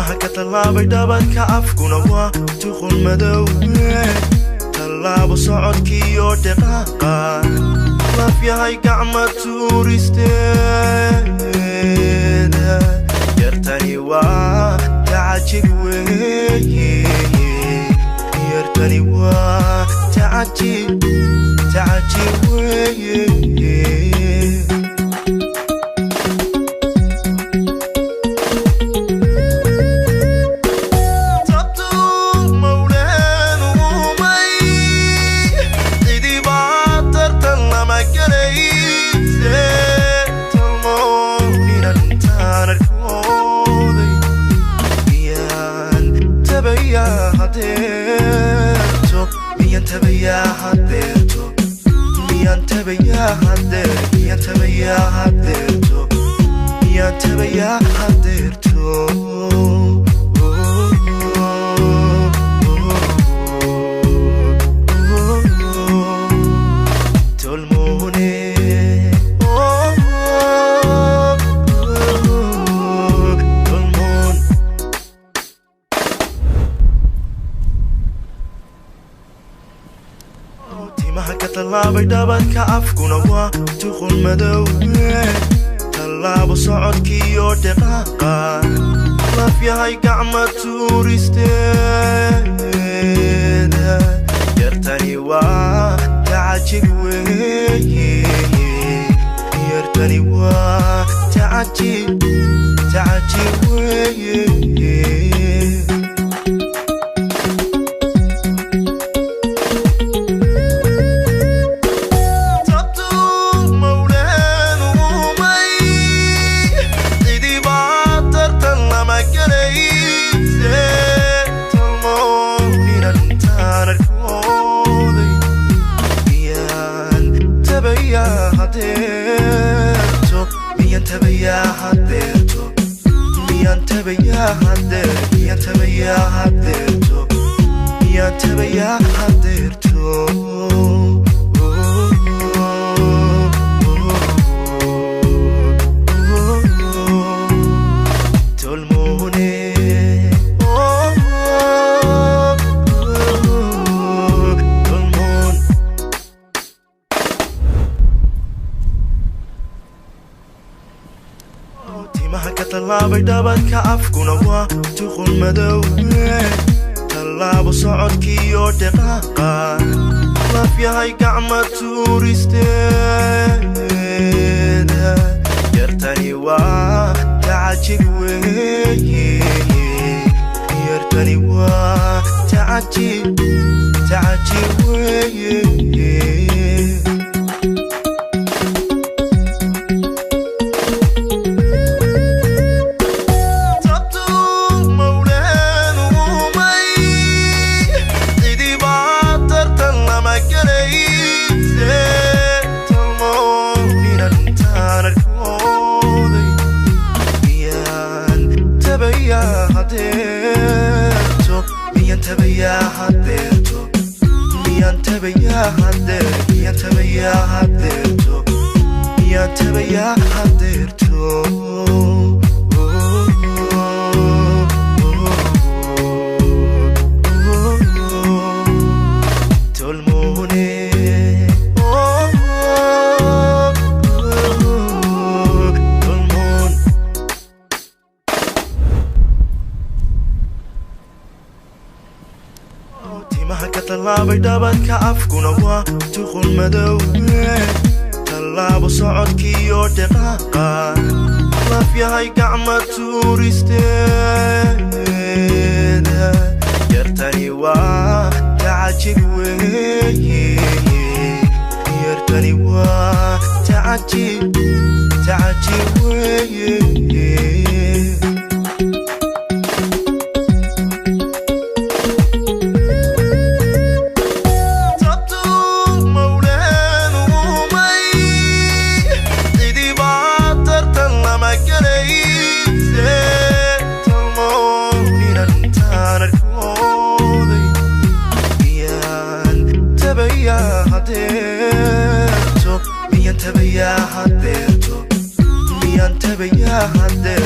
timaha ka tallaabay dhabanka afkuna waa tuqul madow tallaabo socodkiiyo dhaqaaqa laaf yahay gacma tuuristeeda yartani waa tacajib weeye yartani waa tacajib weeye timaha ka tallaabay dhabanka afkuna waa tuqul madow tallaabo socodkiiyo dhaqaaqa laaf yahay gacma tuuristeeda yartani waa tacajib weeye yartani waa tacajib weeye timaha ka tallaabay dhabanka afkuna waa tuqul madow tallaabo socodkiiyo dhaqaaqa laaf yahay gacma tuuristeeda yartani waa tacajib weeye yartani waa tacajib weeye timaha ka tallaabay dhabanka afkuna waa tuqul madow tallaabo socodkiiyo dhaqaaqa laaf yahay gacma tuuristeeda yartani waa tacajib weeye yartani waa tacajib weeye miyan tabayaa hadeerto